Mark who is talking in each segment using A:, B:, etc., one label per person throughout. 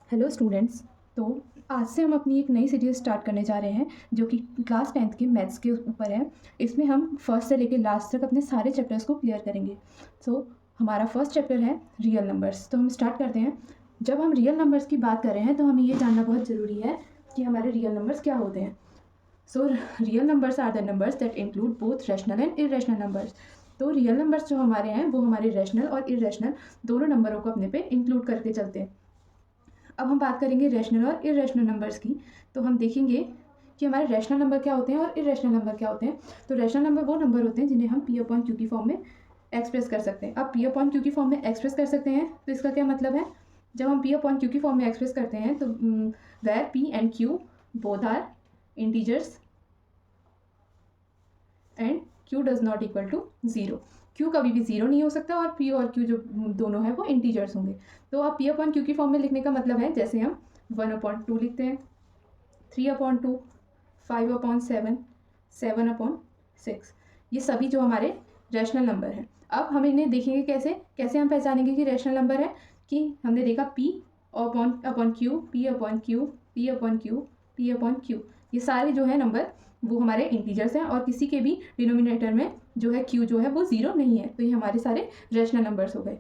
A: Hello students. तो आज से हम अपनी एक नई सीरीज़ स्टार्ट करने जा रहे हैं जो कि क्लास 10th के मैथ्स के ऊपर है। इसमें हम फर्स्ट से लेकर लास्ट तक अपने सारे चैप्टर्स को क्लियर करेंगे। हमारा फर्स्ट चैप्टर है रियल नंबर्स। तो हम स्टार्ट करते हैं। जब हम रियल नंबर्स की बात कर रहे हैं तो हमें ये जानना बहुत ज़रूरी है कि हमारे रियल नंबर्स क्या होते हैं। Real numbers are the numbers that include both rational and irrational numbers. तो रियल नंबर्स जो हमारे हैं वो हमारे रैशनल और इरेशनल दोनों नंबरों को अपने पे इंक्लूड करके चलते हैं। अब हम बात करेंगे रैशनल और इरेशनल नंबर्स की। तो हम देखेंगे कि हमारे रैशनल नंबर क्या होते हैं और इरेशनल नंबर क्या होते हैं। तो रैशनल नंबर वो नंबर होते हैं जिन्हें हम पी अपॉन क्यू की फॉर्म में एक्सप्रेस कर सकते हैं। अब पी अपॉन क्यू की फॉर्म में एक्सप्रेस कर सकते हैं तो इसका क्या मतलब है। जब हम पी अपॉन क्यू की फॉर्म में एक्सप्रेस करते हैं तो where P and Q both are integers and Q does not equal to zero. Q कभी भी ज़ीरो नहीं हो सकता और पी और क्यू जो दोनों है वो इंटीजर्स होंगे। तो अब पी अपॉन क्यू की फॉर्म में लिखने का मतलब है जैसे हम 1/2 लिखते हैं, 3/2, 5/7, 7/6। ये सभी जो हमारे रैशनल नंबर हैं। अब हम इन्हें देखेंगे कैसे कैसे हम पहचानेंगे कि रैशनल नंबर है। कि हमने देखा P upon Q, P upon Q, P upon Q, P upon Q, ये सारे जो है नंबर वो हमारे इंटीजर्स हैं और किसी के भी डिनोमिनेटर में जो है क्यू जो है वो ज़ीरो नहीं है। तो ये हमारे सारे रैशनल नंबर्स हो गए।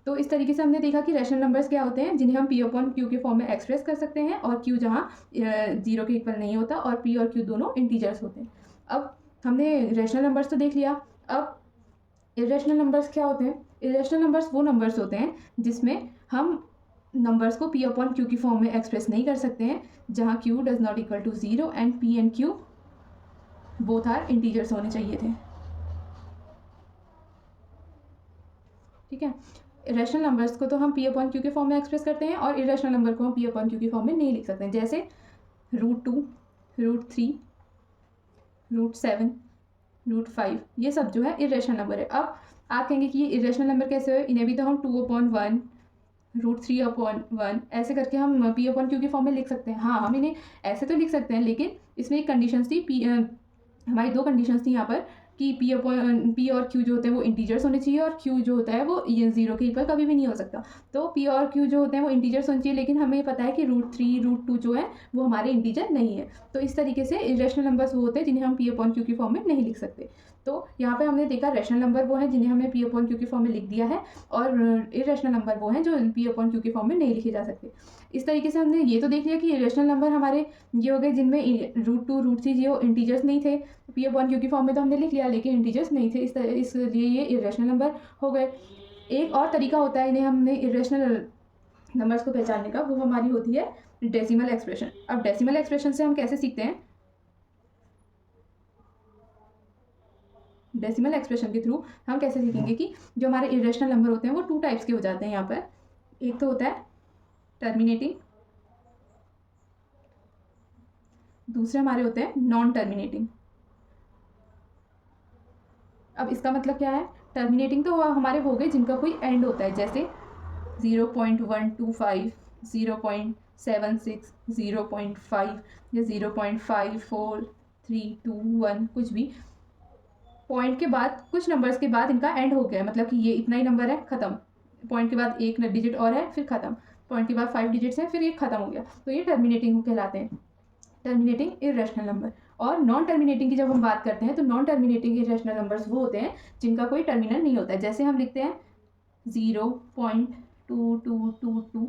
A: तो इस तरीके से हमने देखा कि रैशनल नंबर्स क्या होते हैं जिन्हें हम पी अपॉन क्यू के फॉर्म में एक्सप्रेस कर सकते हैं और क्यू जहाँ ज़ीरो के इक्वल नहीं होता और पी और क्यू दोनों इंटीजर्स होते हैं। अब हमने रैशनल नंबर्स तो देख लिया। अब इरेशनल नंबर्स क्या होते हैं। इरेशनल नंबर्स वो नंबर्स होते हैं जिसमें हम नंबर्स को पी अपॉन क्यू की फॉर्म में एक्सप्रेस नहीं कर सकते हैं, जहाँ Q does not equal to zero and P and Q both are integers होने चाहिए थे। ठीक है। रैशनल नंबर्स को तो हम पी अपॉन क्यू के फॉर्म में एक्सप्रेस करते हैं और इरेशनल नंबर को हम पी अपॉन क्यू की फॉर्म में नहीं लिख सकते हैं। जैसे √2, √3, √7, √5, ये सब जो है इरेशनल नंबर है। अब आप कहेंगे कि ये इरेशनल नंबर कैसे हुए। इन्हें भी तो हम 2/1, √3/1 ऐसे करके हम पी अपॉन क्यू की फॉर्म में लिख सकते हैं। हाँ, हम इन्हें ऐसे तो लिख सकते हैं, लेकिन इसमें एक कंडीशंस थी। हमारी दो कंडीशंस थी यहाँ पर कि पी और क्यू जो होते हैं वो इंटीजर्स होने चाहिए और क्यू जो होता है वो ज़ीरो के इक्वल कभी भी नहीं हो सकता। तो पी और क्यू जो होते हैं वो इंटीजर्स होने चाहिए, लेकिन हमें पता है कि √3, √2 जो है वो हमारे इंटीजर नहीं है। तो इस तरीके से इरेशनल नंबर्स वो होते हैं जिन्हें हम पी अपॉन क्यू की फॉर्म में नहीं लिख सकते। तो यहाँ पे हमने देखा रैशनल नंबर वो हैं जिन्हें हमने पी अपॉन क्यू की फॉर्म में लिख दिया है और इरेशनल नंबर वो हैं जो पी अपॉन क्यू की फॉर्म में नहीं लिखे जा सकते। इस तरीके से हमने ये तो देख लिया कि इरेशनल नंबर हमारे ये हो गए जिनमें √2, √3 जो इंटीजर्स नहीं थे। पी अपॉन क्यू की फॉर्म में तो हमने लिख लिया, लेकिन इंटीजर्स नहीं थे, इसलिए ये इरेशनल नंबर हो गए। एक और तरीका होता है इन्हें हमने इरेशनल नंबर्स को पहचानने का, वो हमारी होती है डेसिमल एक्सप्रेशन। अब डेसिमल एक्सप्रेशन से हम कैसे सीखते हैं। डेसिमल एक्सप्रेशन के थ्रू हम कैसे सीखेंगे कि जो हमारे इरेशनल नंबर होते हैं वो 2 टाइप्स के हो जाते हैं यहाँ पर। एक तो होता है टर्मिनेटिंग, दूसरे हमारे होते हैं नॉन टर्मिनेटिंग। अब इसका मतलब क्या है। टर्मिनेटिंग तो हमारे हो गए जिनका कोई एंड होता है, जैसे 0.125, 0.76, 0.5 या 0.5431, कुछ भी पॉइंट के बाद कुछ नंबर्स के बाद इनका एंड हो गया है, मतलब कि ये इतना ही नंबर है, ख़त्म। पॉइंट के बाद एक डिजिट और है फिर ख़त्म, पॉइंट के बाद 5 डिजिट्स हैं फिर ये ख़त्म हो गया। तो ये टर्मिनेटिंग कहलाते हैं, टर्मिनेटिंग इरेशनल नंबर। और नॉन टर्मिनेटिंग की जब हम बात करते हैं तो नॉन टर्मिनेटिंग इरेशनल नंबर्स वो होते हैं जिनका कोई टर्मिनल नहीं होता है। जैसे हम लिखते हैं 0.2222,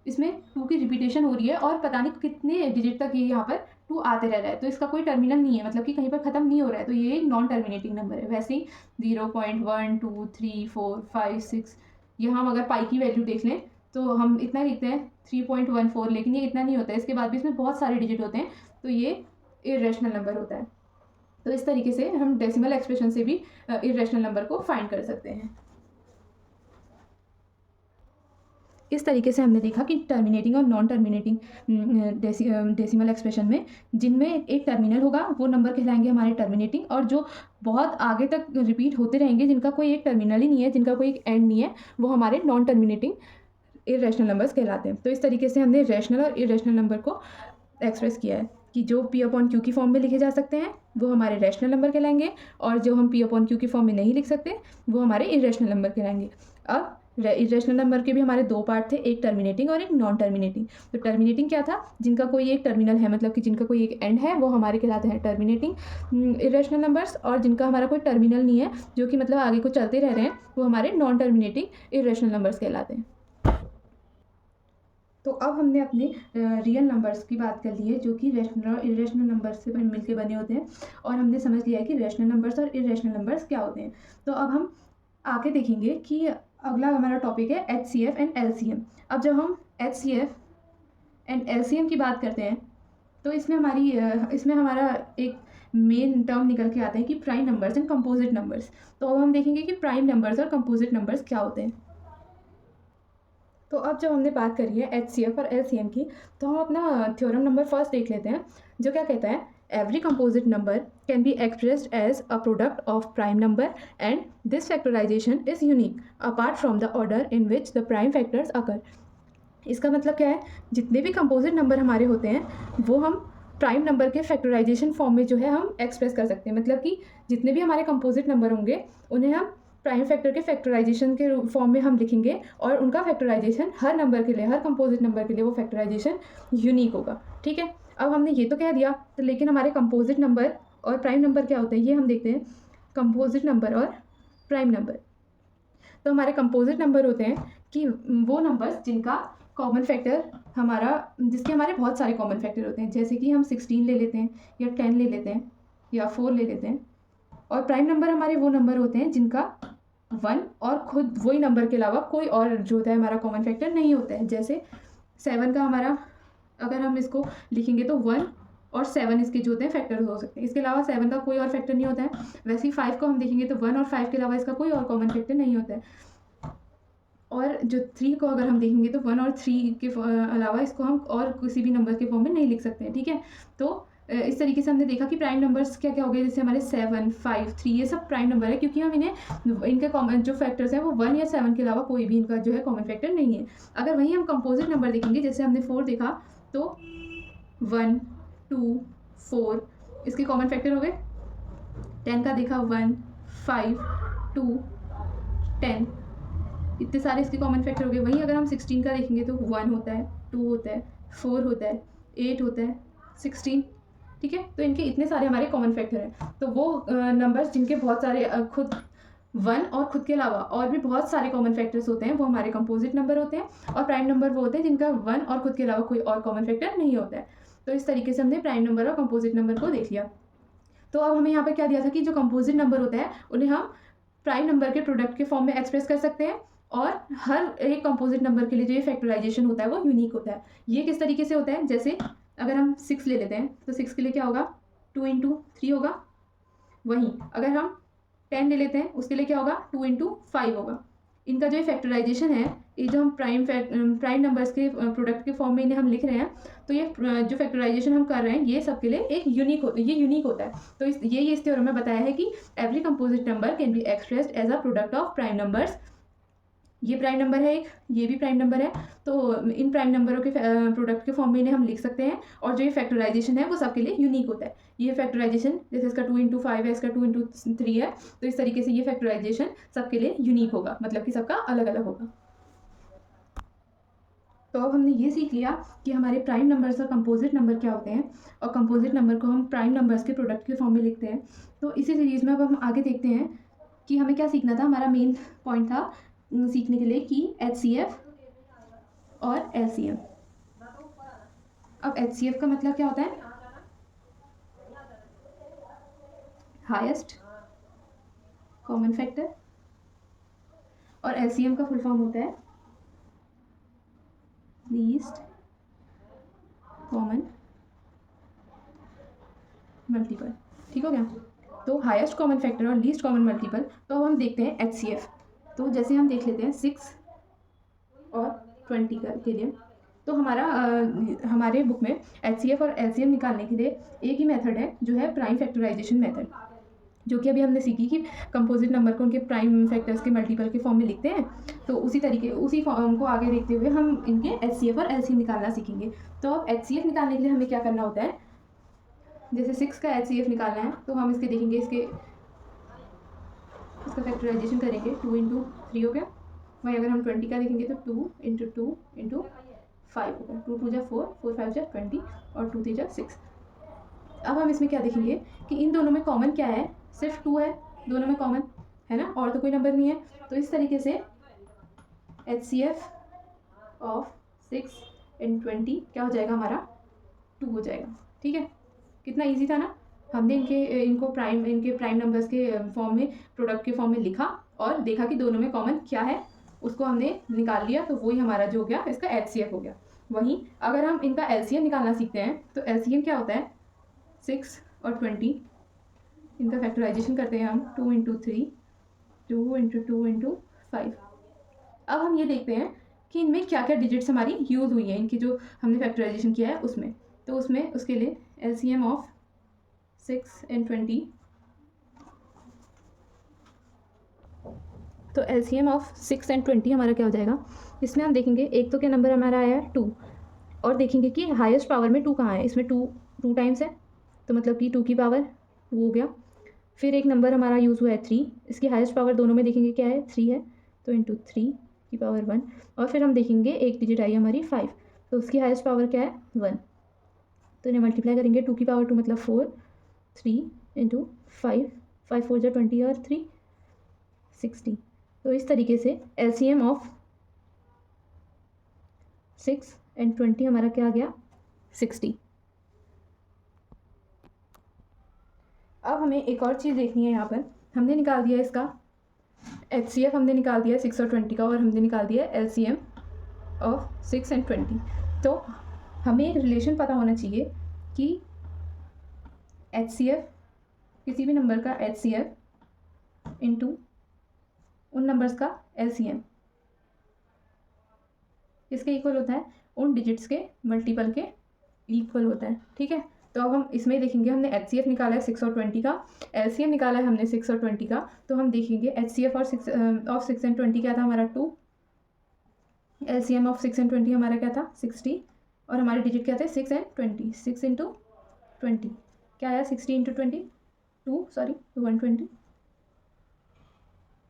A: इसमें 2 की रिपीटेशन हो रही है और पता नहीं कितने डिजिट तक ये यहाँ पर 2 आते रह रहा है, तो इसका कोई टर्मिनल नहीं है, मतलब कि कहीं पर ख़त्म नहीं हो रहा है, तो ये एक नॉन टर्मिनेटिंग नंबर है। वैसे ही 0.1 2 3 4 5 6, यहाँ हम अगर पाई की वैल्यू देख लें तो हम इतना ही लिखते हैं 3.14, लेकिन ये इतना नहीं होता है, इसके बाद भी इसमें बहुत सारे डिजिट होते हैं, तो ये इरेशनल नंबर होता है। तो इस तरीके से हम डेसिमल एक्सप्रेशन से भी इरेशनल नंबर को फाइंड कर सकते हैं। इस तरीके से हमने देखा कि टर्मिनेटिंग और नॉन टर्मिनेटिंग डेसिमल एक्सप्रेशन में जिनमें एक टर्मिनल होगा वो नंबर कहलाएंगे हमारे टर्मिनेटिंग, और जो बहुत आगे तक रिपीट होते रहेंगे जिनका कोई एक टर्मिनल ही नहीं है, जिनका कोई एक एंड नहीं है, वो हमारे नॉन टर्मिनेटिंग इरेशनल नंबर्स कहलाते हैं। तो इस तरीके से हमने रैशनल और इरेशनल नंबर को एक्सप्रेस किया है कि जो पी अपॉन क्यू की फॉर्म में लिखे जा सकते हैं वो हमारे रैशनल नंबर कहलाएंगे और जो हम पी अपॉन क्यू की फॉर्म में नहीं लिख सकते वो हमारे इरेशनल नंबर कहलाएंगे। अब इरेशनल नंबर के भी हमारे दो पार्ट थे, एक टर्मिनेटिंग और एक नॉन टर्मिनेटिंग। तो टर्मिनेटिंग क्या था, जिनका कोई एक टर्मिनल है, मतलब कि जिनका कोई एक एंड है, वो हमारे कहलाते हैं टर्मिनेटिंग इरेशनल नंबर्स, और जिनका हमारा कोई टर्मिनल नहीं है, जो कि मतलब आगे को चलते रह रहे हैं, वो हमारे नॉन टर्मिनेटिंग इरेशनल नंबर्स कहलाते हैं। तो अब हमने अपने रियल नंबर्स की बात कर ली है, जो कि इरेशनल नंबर्स से मिलके बने होते हैं, और हमने समझ लिया है कि रैशनल नंबर्स और इरेशनल नंबर्स क्या होते हैं। तो अब हम आगे देखेंगे कि अगला हमारा टॉपिक है HCF एंड LCM। अब जब हम HCF एंड LCM की बात करते हैं, तो इसमें हमारा एक मेन टर्म निकल के आता है कि prime numbers and composite numbers. तो अब हम देखेंगे कि प्राइम नंबर्स और कंपोजिट नंबर्स क्या होते हैं। तो अब जब हमने बात करी है HCF और LCM की, तो हम अपना थ्योरम नंबर फर्स्ट देख लेते हैं, जो क्या कहता है, every composite number can be expressed as a product of prime number and this factorisation is unique apart from the order in which the prime factors occur. इसका मतलब क्या है, जितने भी कंपोजिट नंबर हमारे होते हैं वो हम प्राइम नंबर के फैक्टराइजेशन फॉर्म में जो है हम एक्सप्रेस कर सकते हैं। मतलब कि जितने भी हमारे कंपोजिट नंबर होंगे उन्हें हम प्राइम फैक्टर के फैक्टराइजेशन के फॉर्म में हम लिखेंगे, और उनका फैक्टराइजेशन हर नंबर के लिए, हर कंपोजिट नंबर के लिए वो फैक्टराइजेशन यूनिक होगा। ठीक है, अब हमने ये तो कह दिया, तो लेकिन हमारे कंपोजिट नंबर और प्राइम नंबर क्या होते हैं ये हम देखते हैं। कंपोजिट नंबर और प्राइम नंबर, तो हमारे कंपोजिट नंबर होते हैं कि वो नंबर्स जिनका कॉमन फैक्टर जिसके हमारे बहुत सारे कॉमन फैक्टर होते हैं, जैसे कि हम 16 ले लेते हैं, या 10 ले लेते हैं, या 4 ले लेते हैं। और प्राइम नंबर हमारे वो नंबर होते हैं जिनका 1 और खुद वही नंबर के अलावा कोई और जो होता है हमारा कॉमन फैक्टर नहीं होता है। जैसे 7 का हमारा, अगर हम इसको लिखेंगे तो 1 और 7 इसके जो होते हैं फैक्टर्स हो सकते हैं, इसके अलावा 7 का कोई और फैक्टर नहीं होता है। वैसे ही 5 को हम देखेंगे तो 1 और 5 के अलावा इसका कोई और कॉमन फैक्टर नहीं होता है। और जो 3 को अगर हम देखेंगे तो 1 और 3 के अलावा इसको हम और किसी भी नंबर के फॉर्म में नहीं लिख सकते हैं। ठीक है, तो इस तरीके से हमने देखा कि प्राइम नंबर्स क्या क्या हो गए, जैसे हमारे 7, 5, 3 ये सब प्राइम नंबर है, क्योंकि हम इनके कॉमन जो फैक्टर्स हैं वो 1 या 7 के अलावा कोई भी इनका जो है कॉमन फैक्टर नहीं है। अगर वहीं हम कंपोजिट नंबर देखेंगे, जैसे हमने 4 देखा, तो 1, 2, 4 इसके कॉमन फैक्टर हो गए। 10 का देखा 1, 5, 2, 10 इतने सारे इसके कॉमन फैक्टर हो गए। वहीं अगर हम 16 का देखेंगे तो 1 होता है, 2 होता है, 4 होता है, 8 होता है, 16। ठीक है, तो इनके इतने सारे हमारे कॉमन फैक्टर हैं। तो वो नंबर्स जिनके बहुत सारे खुद 1 और खुद के अलावा और भी बहुत सारे कॉमन फैक्टर्स होते हैं, वो हमारे कंपोजिट नंबर होते हैं। और प्राइम नंबर वो होते हैं जिनका 1 और खुद के अलावा कोई और कॉमन फैक्टर नहीं होता है। तो इस तरीके से हमने प्राइम नंबर और कंपोजिट नंबर को देख लिया। तो अब हमें यहाँ पर क्या दिया था कि जो कंपोजिट नंबर होता है उन्हें हम प्राइम नंबर के प्रोडक्ट के फॉर्म में एक्सप्रेस कर सकते हैं, और हर एक कंपोजिट नंबर के लिए जो ये फैक्टराइजेशन होता है वो यूनिक होता है। ये किस तरीके से होता है, जैसे अगर हम 6 ले लेते हैं तो 6 के लिए क्या होगा, 2 × 3 होगा। वहीं अगर हम 10 ले लेते हैं उसके लिए क्या होगा, 2 × 5 होगा। इनका जो फैक्टराइजेशन है, ये जो हम प्राइम नंबर्स के प्रोडक्ट के फॉर्म में इन्हें हम लिख रहे हैं, तो ये जो फैक्टराइजेशन हम कर रहे हैं ये सबके लिए एक यूनिक होता है। तो ये इस थ्योरम में बताया है कि every composite number can be expressed as a product of prime numbers. ये प्राइम नंबर है एक, ये भी प्राइम नंबर है, तो इन प्राइम नंबरों के प्रोडक्ट के फॉर्म में इन्हें हम लिख सकते हैं। और जो ये फैक्टराइजेशन है वो सबके लिए यूनिक होता है। ये फैक्टराइजेशन जैसे इसका 2 × 5 है, इसका 2 × 3 है, तो इस तरीके से ये फैक्टराइजेशन सबके लिए यूनिक होगा, मतलब कि सबका अलग अलग होगा। तो अब हमने ये सीख लिया कि हमारे प्राइम नंबर्स और कंपोजिट नंबर क्या होते हैं, और कंपोजिट नंबर को हम प्राइम नंबर्स के प्रोडक्ट के फॉर्म में लिखते हैं। तो इसी सीरीज़ में अब हम आगे देखते हैं कि हमें क्या सीखना था। हमारा मेन पॉइंट था सीखने के लिए कि HCF और LCM। अब HCF का मतलब क्या होता है, हाईएस्ट कॉमन फैक्टर, और LCM का फुल फॉर्म होता है लीस्ट कॉमन मल्टीपल। ठीक हो गया, तो हाईएस्ट कॉमन फैक्टर और लीस्ट कॉमन मल्टीपल। तो अब हम देखते हैं HCF। तो जैसे हम देख लेते हैं 6 और 20 के लिए, तो हमारे बुक में HCF और LCM निकालने के लिए एक ही मेथड है, जो है प्राइम फैक्टराइजेशन मेथड, जो कि अभी हमने सीखी कि कंपोजिट नंबर को उनके प्राइम फैक्टर्स के मल्टीपल के फॉर्म में लिखते हैं। तो उसी फॉर्म को आगे देखते हुए हम इनके HCF और LCM निकालना सीखेंगे। तो अब HCF निकालने के लिए हमें क्या करना होता है, जैसे 6 का HCF निकालना है तो हम इसका फैक्टराइजेशन करेंगे। 2 × 3 हो गया, वही अगर हम 20 का देखेंगे तो 2 इंटू 2 इंटू 5 होगा, 2 2 जा 4, 4 5 जा 20 और 2 3 जा 6। अब हम इसमें क्या देखेंगे कि इन दोनों में कॉमन क्या है, सिर्फ 2 है दोनों में कॉमन, है ना, और तो कोई नंबर नहीं है। तो इस तरीके से HCF ऑफ 6 एंड 20 क्या हो जाएगा हमारा, 2 हो जाएगा। ठीक है, कितना ईजी था ना। हमने इनके प्राइम नंबर्स के फॉर्म में, प्रोडक्ट के फॉर्म में लिखा और देखा कि दोनों में कॉमन क्या है, उसको हमने निकाल लिया, तो वही हमारा जो हो गया इसका HCF हो गया। वहीं अगर हम इनका LCM निकालना सीखते हैं तो LCM क्या होता है, 6 और 20, इनका फैक्टराइजेशन करते हैं हम, 2 इंटू 3, 2 इंटू 2 इंटू 5। अब हम ये देखते हैं कि इनमें क्या क्या डिजिट्स हमारी यूज़ हुई हैं, इनकी जो हमने फैक्टराइजेशन किया है उसमें। तो उसमें उसके लिए LCM ऑफ 6 एंड 20, तो LCM ऑफ 6 एंड 20 हमारा क्या हो जाएगा, इसमें हम देखेंगे एक तो क्या नंबर हमारा आया है 2, और देखेंगे कि हाईएस्ट पावर में 2 कहाँ है, इसमें 2 टाइम्स है, तो मतलब कि 2 की पावर 2 हो गया। फिर एक नंबर हमारा यूज़ हुआ है 3, इसकी हाईएस्ट पावर दोनों में देखेंगे क्या है, 3 है, तो इंटू 3 की पावर 1। और फिर हम देखेंगे एक डिजिट आई हमारी 5, तो उसकी हाईएस्ट पावर क्या है, 1, तो इन्हें मल्टीप्लाई करेंगे, 2 की पावर 2 मतलब 4, 3 इंटू 5, 5 4 जा 20 और 3 60। तो इस तरीके से LCM ऑफ 6 एंड 20 हमारा क्या आ गया, 60। अब हमें एक और चीज़ देखनी है, यहाँ पर हमने निकाल दिया इसका HCF, हमने निकाल दिया 6 और 20 का, और हमने निकाल दिया LCM ऑफ 6 एंड 20। तो हमें एक रिलेशन पता होना चाहिए कि HCF, किसी भी नंबर का HCF इंटू उन नंबर्स का LCM किसके इक्वल होता है, उन डिजिट्स के मल्टीपल के इक्वल होता है। ठीक है, तो अब हम इसमें देखेंगे, हमने HCF निकाला है 6 और 20 का, LCM निकाला है हमने 6 और 20 का, तो हम देखेंगे HCF और 6 एंड 20 क्या था हमारा 2, LCM ऑफ 6 एंड 20 हमारा क्या था 60, और हमारे डिजिट क्या थे 6 एंड 20, 6 इंटू 20 क्या आया, 60 इंटू 20 120।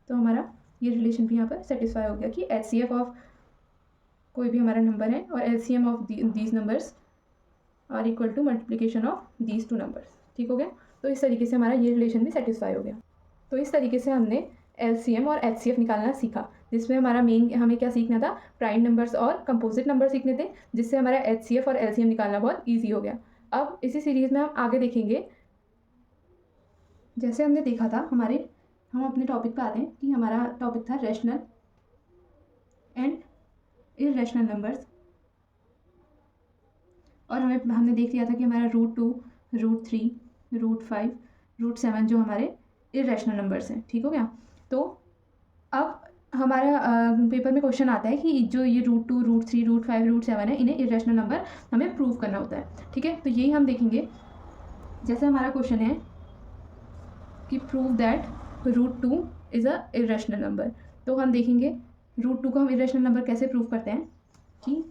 A: तो हमारा ये रिलेशन भी यहाँ पर सेटिस्फाई हो गया कि HCF ऑफ कोई भी हमारा नंबर है और LCM of these numbers are equal to multiplication of these 2 numbers. ठीक हो गया, तो इस तरीके से हमारा ये रिलेशन भी सेटिस्फाई हो गया। तो इस तरीके से हमने LCM और HCF निकालना सीखा, जिसमें हमारा मेन हमें क्या सीखना था, प्राइम नंबर्स और कंपोजिट नंबर सीखने थे, जिससे हमारा HCF और LCM निकालना बहुत ईजी हो गया। अब इसी सीरीज़ में हम आगे देखेंगे, जैसे हमने देखा था हम अपने टॉपिक पर आते हैं कि हमारा टॉपिक था रैशनल एंड इररेशनल नंबर्स, और हमने देख लिया था कि हमारा √2, √3, √5, √7 जो हमारे इररेशनल नंबर्स हैं। ठीक हो गया, तो अब हमारा पेपर में क्वेश्चन आता है कि जो ये √2, √3, √5, √7 है, इन्हें इररेशनल नंबर हमें प्रूव करना होता है। ठीक है, तो यही हम देखेंगे। जैसे हमारा क्वेश्चन है कि prove that √2 is a irrational number, तो हम देखेंगे √2 को हम इररेशनल नंबर कैसे प्रूव करते हैं, कि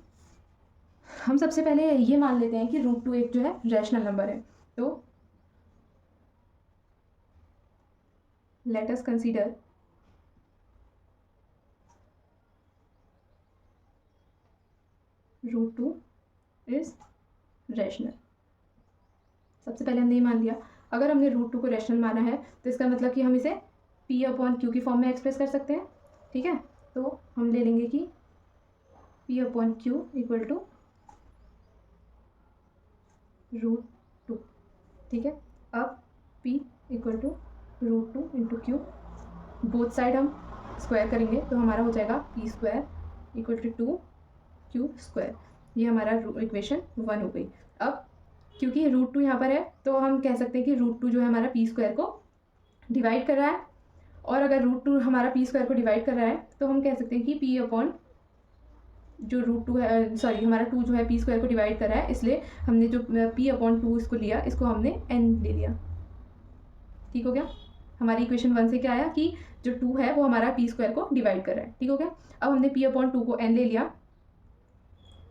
A: हम सबसे पहले ये मान लेते हैं कि √2 एक जो है रैशनल नंबर है। तो let us consider √2 is rational. सबसे पहले हमने ये मान लिया, अगर हमने √2 को रैशनल माना है तो इसका मतलब कि हम इसे P/Q की फॉर्म में एक्सप्रेस कर सकते हैं। ठीक है, तो हम ले लेंगे कि P/Q इक्वल टू √2। ठीक है, अब P equal to √2 into Q, both side हम स्क्वायर करेंगे तो हमारा हो जाएगा P² इक्वल टू 2Q²। ये हमारा इक्वेशन 1 हो गई। अब क्योंकि √2 यहाँ पर है तो हम कह सकते हैं कि √2 जो है हमारा P² को डिवाइड कर रहा है, और अगर √2 हमारा P² को डिवाइड कर रहा है तो हम कह सकते हैं कि P/ जो √2 है, सॉरी हमारा 2 जो है P² को डिवाइड कर रहा है, इसलिए हमने जो P/2 इसको लिया, इसको हमने n ले लिया। ठीक हो गया, हमारी इक्वेशन 1 से क्या आया कि जो 2 है वो हमारा P² को डिवाइड कर रहा है। ठीक हो गया, अब हमने P/2 को n ले लिया,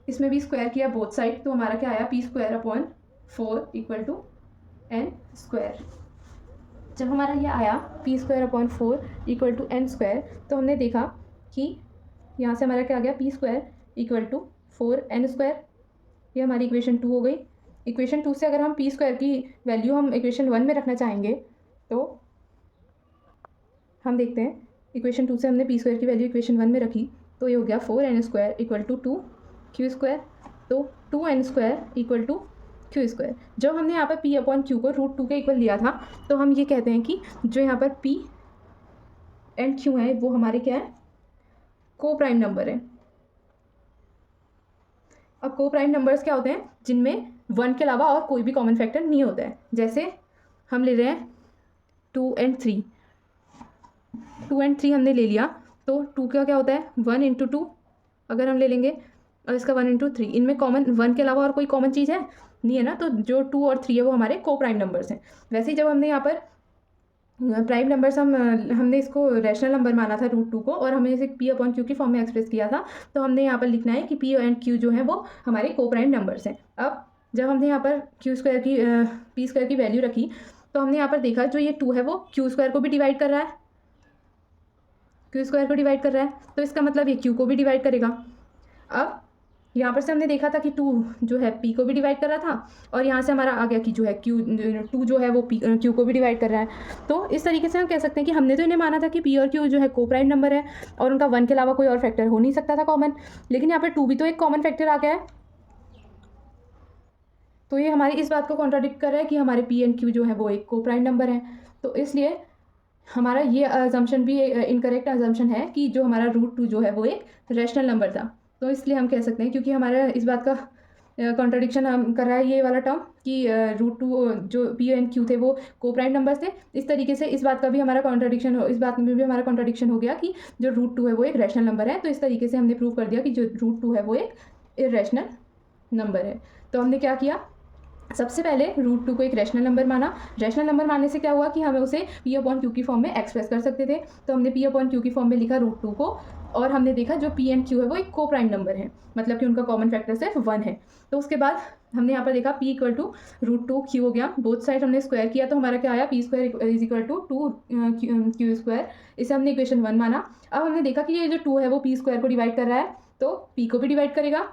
A: इसमें भी स्क्वायर किया बोथ साइड, तो हमारा क्या आया P²/4 इक्वल टू n²। जब हमारा ये आया P²/4 इक्वल टू n², तो हमने देखा कि यहाँ से हमारा क्या आ गया, P square equal to 4n²। ये हमारी इक्वेशन 2 हो गई। इक्वेशन 2 से अगर हम पी स्क्वायर की वैल्यू हम इक्वेशन 1 में रखना चाहेंगे तो हम देखते हैं, इक्वेशन 2 से हमने पी स्क्वायर की वैल्यू इक्वेशन 1 में रखी तो ये हो गया 4n² इक्वल टू 2q²। तो 2n² इक्वल टू q²। जब हमने यहाँ पर p अपॉन q को √2 के इक्वल लिया था तो हम ये कहते हैं कि जो यहाँ पर p एंड q है वो हमारे क्या है, को प्राइम नंबर है। अब को प्राइम नंबर्स क्या होते हैं, जिनमें 1 के अलावा और कोई भी कॉमन फैक्टर नहीं होता है। जैसे हम ले रहे हैं 2 and 3, 2 and 3 हमने ले लिया तो 2 का क्या होता है 1 × 2 अगर हम ले लेंगे, और इसका 1 × 3, इनमें कॉमन 1 के अलावा और कोई कॉमन चीज़ है नहीं है ना, तो जो 2 और 3 है वो हमारे को प्राइम नंबर्स हैं। वैसे ही जब हमने यहाँ पर प्राइम नंबर्स हमने इसको रैशनल नंबर माना था √2 को, और हमने इसे p अपॉन q की फॉर्म में एक्सप्रेस किया था, तो हमने यहाँ पर लिखना है कि p एंड q जो है वो हमारे को प्राइम नंबर्स हैं। अब जब हमने यहाँ पर p² की वैल्यू रखी तो हमने यहाँ पर देखा जो ये 2 है वो q² को भी डिवाइड कर रहा है, q² को डिवाइड कर रहा है, तो इसका मतलब ये q को भी डिवाइड करेगा। अब यहाँ पर से हमने देखा था कि 2 जो है p को भी डिवाइड कर रहा था, और यहाँ से हमारा आ गया कि जो है 2 जो है वो q को भी डिवाइड कर रहा है। तो इस तरीके से हम कह सकते हैं कि हमने तो इन्हें माना था कि p और q जो है को प्राइम नंबर है और उनका 1 के अलावा कोई और फैक्टर हो नहीं सकता था कॉमन, लेकिन यहाँ पर 2 भी तो एक कॉमन फैक्टर आ गया है। तो ये हमारी इस बात को कॉन्ट्राडिक्ट कर रहा है कि हमारे p एंड q जो है वो एक को प्राइम नंबर है। तो इसलिए हमारा ये अजम्पशन भी इनकरेक्ट अजम्पशन है कि जो हमारा √2 जो है वो एक रैशनल नंबर था। तो इसलिए हम कह सकते हैं, क्योंकि हमारा इस बात का कॉन्ट्राडिक्शन हम कर रहा है ये वाला टर्म कि √2 जो p एंड q थे वो को प्राइम नंबर्स थे, इस तरीके से इस बात का भी हमारा कॉन्ट्राडिक्शन इस बात में भी हमारा कॉन्ट्राडिक्शन हो गया कि जो √2 है वो एक रैशनल नंबर है। तो इस तरीके से हमने प्रूव कर दिया कि जो √2 है वो एक इररेशनल नंबर है। तो हमने क्या किया, सबसे पहले √2 को एक रैशनल नंबर माना। रैशनल नंबर मानने से क्या हुआ कि हमें उसे p अपॉन q की फॉर्म में एक्सप्रेस कर सकते थे, तो हमने p अपॉन q की फॉर्म में लिखा √2 को, और हमने देखा जो p एंड q है वो एक को प्राइम नंबर है, मतलब कि उनका कॉमन फैक्टर सिर्फ 1 है। तो उसके बाद हमने यहाँ पर देखा p इक्वल टू √2q हो गया, बोथ साइड हमने स्क्वायर किया तो हमारा क्या आया, p² is equal to 2q²। इसे हमने इक्वेशन 1 माना। अब हमने देखा कि ये जो 2 है वो p² को डिवाइड कर रहा है, तो p को भी डिवाइड करेगा,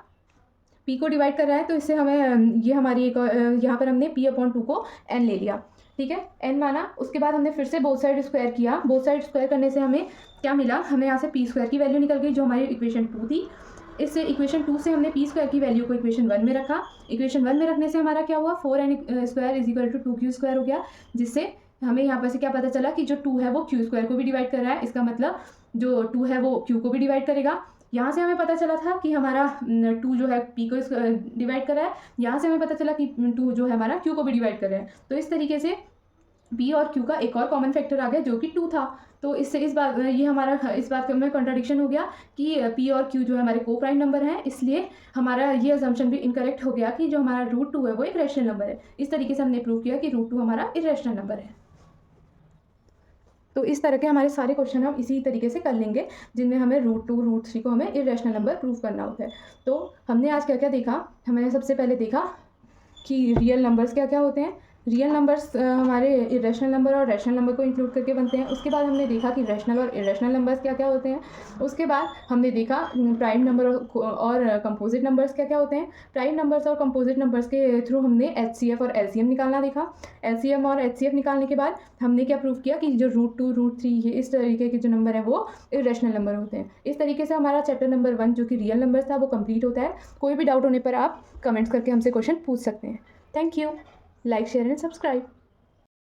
A: p को डिवाइड कर रहा है, तो इससे हमें ये हमारी एक यहाँ पर हमने p अपॉन 2 को n ले लिया, ठीक है, n माना। उसके बाद हमने फिर से बोथ साइड स्क्वायर किया। बोथ साइड स्क्वायर करने से हमें क्या मिला, हमें यहाँ से p² की वैल्यू निकल गई जो हमारी इक्वेशन 2 थी। इससे इक्वेशन 2 से हमने p² की वैल्यू को इक्वेशन 1 में रखा। इक्वेशन 1 में रखने से हमारा क्या हुआ, 4n² is equal to 2q² हो गया, जिससे हमें यहाँ पर से क्या पता चला कि जो 2 है वो q² को भी डिवाइड कर रहा है, इसका मतलब जो 2 है वो q को भी डिवाइड करेगा। यहाँ से हमें पता चला था कि हमारा 2 जो है p को डिवाइड कर रहा है, यहाँ से हमें पता चला कि 2 जो है हमारा q को भी डिवाइड कर रहा है। तो इस तरीके से p और q का एक और कॉमन फैक्टर आ गया जो कि 2 था। तो इससे इस बात ये हमारा इस बात में कॉन्ट्राडिक्शन हो गया कि p और q जो है हमारे को प्राइम नंबर हैं, इसलिए हमारा ये अजम्पशन भी इनकरेक्ट हो गया कि जो हमारा √2 है वो एक रैशनल नंबर है। इस तरीके से हमने प्रूव किया कि √2 हमारा इररेशनल नंबर है। तो इस तरह के हमारे सारे क्वेश्चन हम इसी तरीके से कर लेंगे जिनमें हमें √2 √3 को हमें इररेशनल नंबर प्रूव करना होता है। तो हमने आज क्या क्या देखा, हमने सबसे पहले देखा कि रियल नंबर्स क्या क्या होते हैं। रियल नंबर्स हमारे इरेशनल नंबर और रैशनल नंबर को इंक्लूड करके बनते हैं। उसके बाद हमने देखा कि रैशनल और इरेशनल नंबर्स क्या क्या होते हैं। उसके बाद हमने देखा प्राइम नंबर और कंपोजिट नंबर्स क्या क्या होते हैं। प्राइम नंबर्स और कंपोजिट नंबर्स के थ्रू हमने HCF और LCM निकालना देखा। LCM और HCF निकालने के बाद हमने क्या प्रूव किया कि जो √2 √3 ये इस तरीके के जो नंबर हैं वो इरेशनल नंबर होते हैं। इस तरीके से हमारा चैप्टर नंबर 1 जो कि रियल नंबर्स था वो कंप्लीट होता है। कोई भी डाउट होने पर आप कमेंट्स करके हमसे क्वेश्चन पूछ सकते हैं। Thank you. Like share and subscribe.